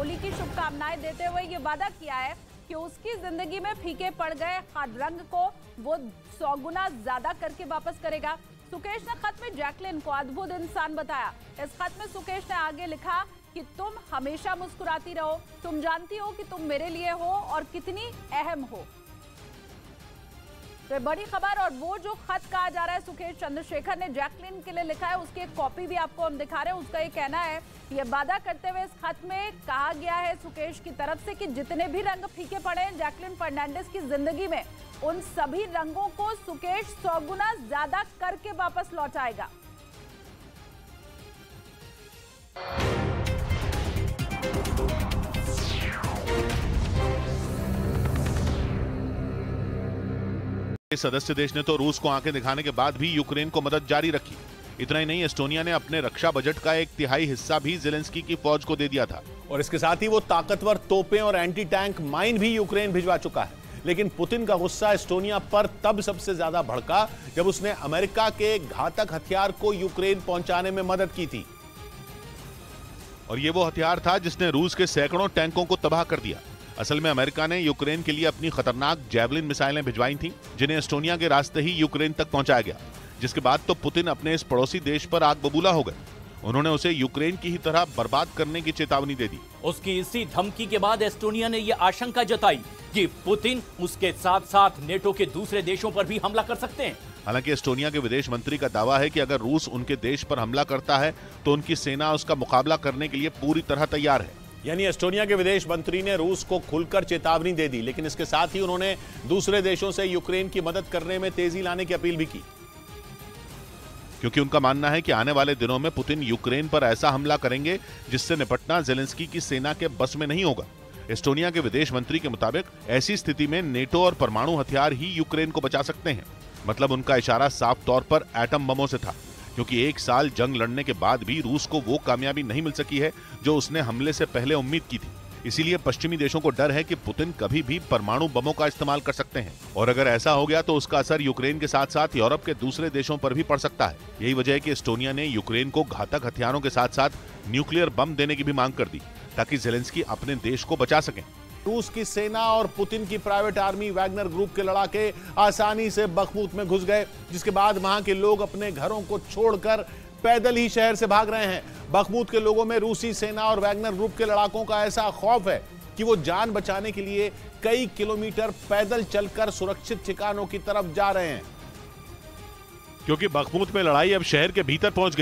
होली की शुभकामनाएं देते हुए ये वादा किया है कि उसकी जिंदगी में फीके पड़ गए हर रंग को वो 100 गुना ज्यादा करके वापस करेगा। सुकेश ने खत में जैकलिन को अद्भुत इंसान बताया। इस खत में सुकेश ने आगे लिखा कि तुम हमेशा मुस्कुराती रहो, तुम जानती हो कि तुम मेरे लिए हो और कितनी अहम हो। तो बड़ी खबर, और वो जो खत कहा जा रहा है सुकेश चंद्रशेखर ने जैकलिन के लिए लिखा है, उसकी एक कॉपी भी आपको हम दिखा रहे हैं। उसका ये कहना है, ये वादा करते हुए इस खत में कहा गया है सुकेश की तरफ से कि जितने भी रंग फीके पड़े हैं जैकलिन फर्नांडिस की जिंदगी में, उन सभी रंगों को सुकेश 100 गुना ज्यादा करके वापस लौटाएगा। सदस्य देश ने तो रूस को आंखें दिखाने के बाद भी यूक्रेन को मदद जारी रखी। इतना ही नहीं, एस्टोनिया ने अपने रक्षा बजट का 1/3 हिस्सा भी ज़ेलेंस्की की फौज को दे दिया था। और इसके साथ ही वो ताकतवर तोपें और एंटी टैंक माइन भी यूक्रेन भिजवा चुका है। लेकिन पुतिन का गुस्सा एस्टोनिया पर तब सबसे ज्यादा भड़का जब उसने अमेरिका के घातक हथियार को यूक्रेन पहुंचाने में मदद की थी। और ये वो हथियार था जिसने रूस के सैकड़ों टैंकों को तबाह कर दिया। असल में अमेरिका ने यूक्रेन के लिए अपनी खतरनाक जैवलिन मिसाइलें भिजवाई थीं, जिन्हें एस्टोनिया के रास्ते ही यूक्रेन तक पहुंचाया गया। जिसके बाद तो पुतिन अपने इस पड़ोसी देश पर आग बबूला हो गए। उन्होंने उसे यूक्रेन की ही तरह बर्बाद करने की चेतावनी दे दी। उसकी इसी धमकी के बाद एस्टोनिया ने यह आशंका जताई कि पुतिन उसके साथ साथ नेटो के दूसरे देशों पर भी हमला कर सकते हैं। हालांकि एस्टोनिया के विदेश मंत्री का दावा है कि अगर रूस उनके देश पर हमला करता है तो उनकी सेना उसका मुकाबला करने के लिए पूरी तरह तैयार है। यानी एस्टोनिया के विदेश मंत्री ने रूस को खुलकर चेतावनी दे दी, लेकिन इसके साथ ही उन्होंने दूसरे देशों से यूक्रेन की मदद करने में तेजी लाने की अपील भी की, क्योंकि उनका मानना है कि आने वाले दिनों में पुतिन यूक्रेन पर ऐसा हमला करेंगे जिससे निपटना ज़ेलेंस्की की सेना के बस में नहीं होगा। एस्टोनिया के विदेश मंत्री के मुताबिक ऐसी स्थिति में नेटो और परमाणु हथियार ही यूक्रेन को बचा सकते हैं। मतलब उनका इशारा साफ तौर पर एटम बमों से था, क्योंकि 1 साल जंग लड़ने के बाद भी रूस को वो कामयाबी नहीं मिल सकी है जो उसने हमले से पहले उम्मीद की थी। इसीलिए पश्चिमी देशों को डर है कि पुतिन कभी भी परमाणु बमों का इस्तेमाल कर सकते हैं, और अगर ऐसा हो गया तो उसका असर यूक्रेन के साथ साथ यूरोप के दूसरे देशों पर भी पड़ सकता है। यही वजह है कि एस्टोनिया ने यूक्रेन को घातक हथियारों के साथ साथ न्यूक्लियर बम देने की भी मांग कर दी, ताकि ज़ेलेंस्की अपने देश को बचा सकें। रूस की सेना और पुतिन की प्राइवेट आर्मी वैगनर ग्रुप के लड़ाके आसानी से बखमुत में घुस गए, जिसके बाद वहां के लोग अपने घरों को छोड़कर पैदल ही शहर से भाग रहे हैं। बखमुत के लोगों में रूसी सेना और वैगनर ग्रुप के लड़ाकों का ऐसा खौफ है कि वो जान बचाने के लिए कई किलोमीटर पैदल चलकर सुरक्षित ठिकानों की तरफ जा रहे हैं, क्योंकि बखमुत में लड़ाई अब शहर के भीतर पहुंच गई।